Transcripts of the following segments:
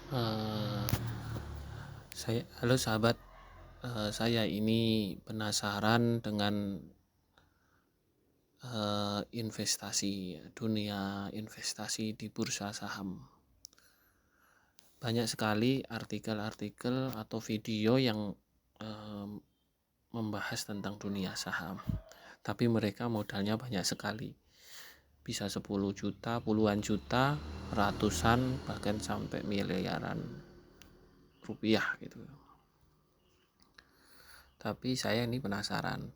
Eh, Halo sahabat, saya ini penasaran dengan dunia investasi di bursa saham. Banyak sekali artikel-artikel atau video yang membahas tentang dunia saham, tapi mereka modalnya banyak sekali, bisa 10 juta, puluhan juta, ratusan, bahkan sampai miliaran rupiah gitu. Tapi saya ini penasaran,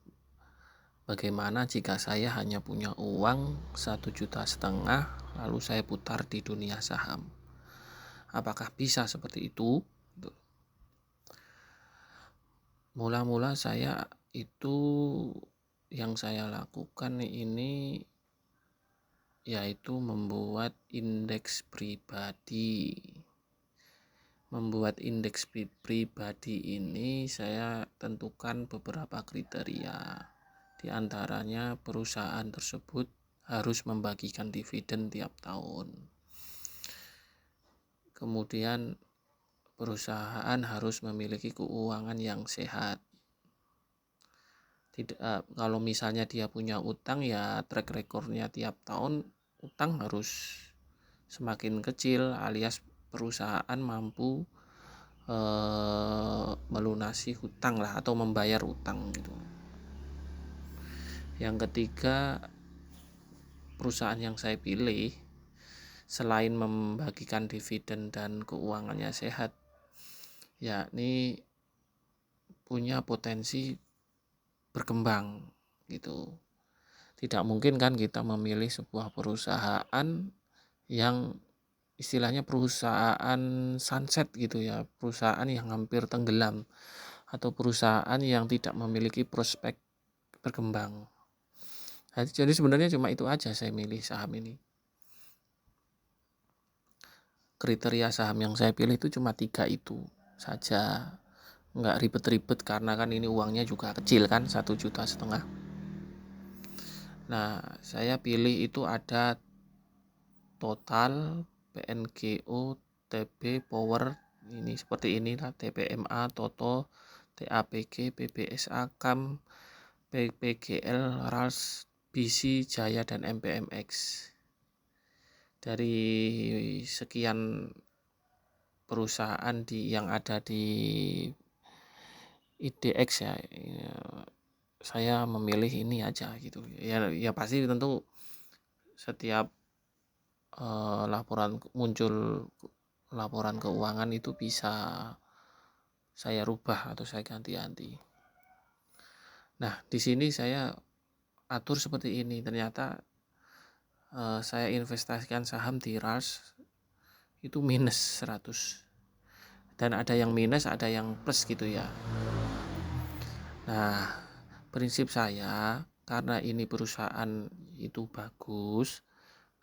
bagaimana jika saya hanya punya uang 1,5 juta lalu saya putar di dunia saham? Apakah bisa seperti itu? Mula-mula saya itu yang saya lakukan ini yaitu membuat indeks pribadi. Membuat indeks pribadi ini saya tentukan beberapa kriteria. Di antaranya perusahaan tersebut harus membagikan dividen tiap tahun. Kemudian perusahaan harus memiliki keuangan yang sehat. Kalau misalnya dia punya utang, ya track recordnya tiap tahun utang harus semakin kecil, alias perusahaan mampu melunasi hutang lah, atau membayar utang gitu. Yang ketiga, perusahaan yang saya pilih selain membagikan dividen dan keuangannya sehat, yakni punya potensi berkembang gitu. Tidak mungkin kan kita memilih sebuah perusahaan yang istilahnya perusahaan sunset gitu ya, perusahaan yang hampir tenggelam, atau perusahaan yang tidak memiliki prospek berkembang. Jadi sebenarnya cuma itu aja saya milih saham ini. Kriteria saham yang saya pilih itu cuma 3 itu saja. Nggak ribet-ribet karena kan ini uangnya juga kecil kan, 1,5 juta. Nah, saya pilih itu ada Total, PNGO, TB, Power, ini seperti ini lah, TPMA, Toto, TAPG, PBSA, KAM, PPGL, RALS, BC, Jaya, dan MPMX. Dari sekian perusahaan yang ada di IDX ya, saya memilih ini aja gitu. Ya pasti tentu setiap muncul laporan keuangan itu bisa saya rubah atau saya ganti-ganti. Nah, di sini saya atur seperti ini. Ternyata saya investasikan saham di RALS itu minus 100. Dan ada yang minus, ada yang plus gitu ya. Nah, prinsip saya, karena ini perusahaan itu bagus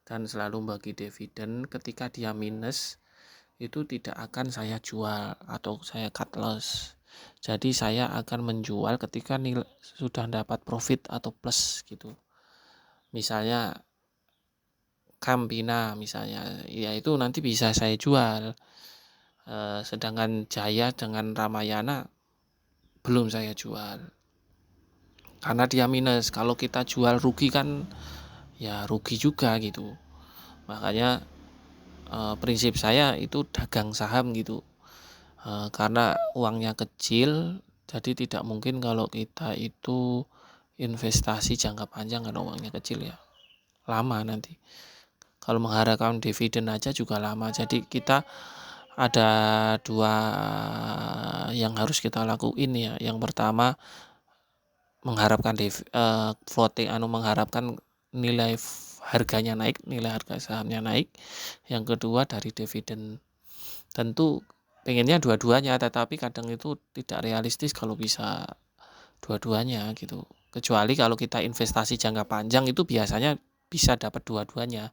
dan selalu bagi dividen, ketika dia minus itu tidak akan saya jual atau saya cut loss. Jadi saya akan menjual ketika sudah dapat profit atau plus gitu. Misalnya Campina misalnya, ya itu nanti bisa saya jual. Sedangkan Jaya dengan Ramayana belum saya jual. Karena dia minus, kalau kita jual rugi kan ya rugi juga gitu. Makanya prinsip saya itu dagang saham gitu. Karena uangnya kecil, jadi tidak mungkin kalau kita itu investasi jangka panjang karena uangnya kecil ya, lama nanti. Kalau mengharapkan dividen aja juga lama. Jadi kita ada 2 yang harus kita lakuin ya. Yang pertama mengharapkan mengharapkan nilai harganya naik, nilai harga sahamnya naik. Yang kedua dari dividen. Tentu pengennya dua-duanya, tetapi kadang itu tidak realistis kalau bisa dua-duanya gitu. Kecuali kalau kita investasi jangka panjang itu biasanya bisa dapat dua-duanya,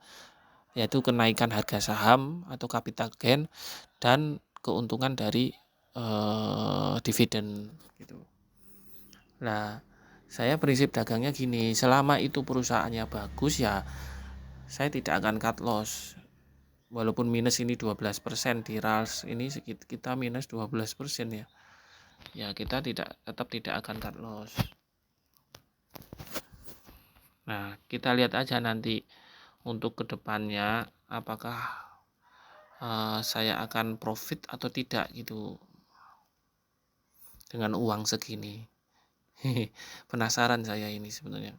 yaitu kenaikan harga saham atau capital gain dan keuntungan dari dividen gitu. Nah, saya prinsip dagangnya gini, selama itu perusahaannya bagus ya saya tidak akan cut loss. walaupun minus ini 12%, di RALS ini kita minus 12% ya. Ya kita tetap tidak akan cut loss. Nah, kita lihat aja nanti untuk kedepannya apakah saya akan profit atau tidak gitu dengan uang segini. Penasaran saya ini sebenarnya.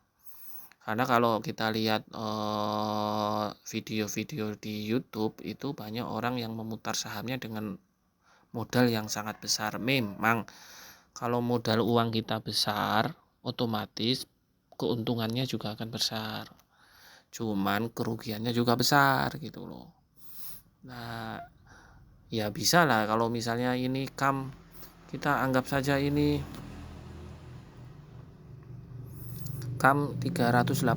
Karena kalau kita lihat video-video di YouTube itu banyak orang yang memutar sahamnya dengan modal yang sangat besar. Memang kalau modal uang kita besar, otomatis keuntungannya juga akan besar. Cuman kerugiannya juga besar gitu loh. Nah, ya bisa lah kalau misalnya ini kita anggap saja ini KAM 382,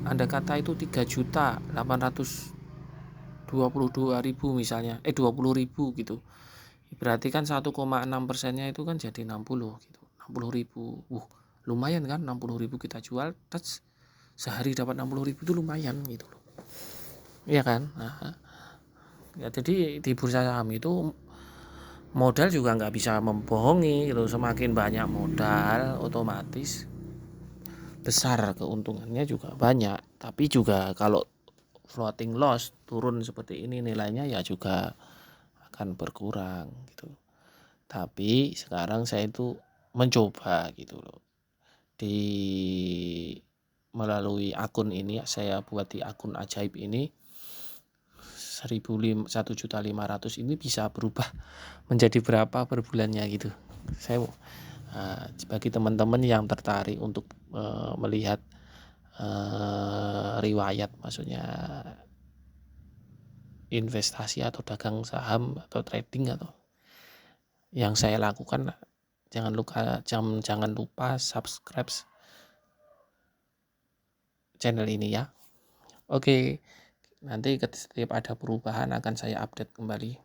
Anda kata itu 3.822.000 misalnya, 20.000 gitu. Berarti kan 1,6%-nya itu kan jadi 60 gitu. 60.000. Lumayan kan 60.000 kita jual, sehari dapat 60.000 itu lumayan gitu loh. Iya kan? Nah, ya jadi di bursa saham itu modal juga nggak bisa membohongi gitu. Semakin banyak modal, otomatis besar keuntungannya juga banyak. Tapi juga kalau floating loss turun seperti ini nilainya ya juga akan berkurang gitu. Tapi sekarang saya itu mencoba gitu loh. Melalui akun ini, saya buat di akun ajaib ini 1.500.000 ini bisa berubah menjadi berapa per bulannya gitu. Saya bagi teman-teman yang tertarik untuk melihat riwayat, maksudnya investasi atau dagang saham atau trading atau yang saya lakukan, jangan lupa subscribe channel ini ya. Oke, nanti setiap ada perubahan akan saya update kembali.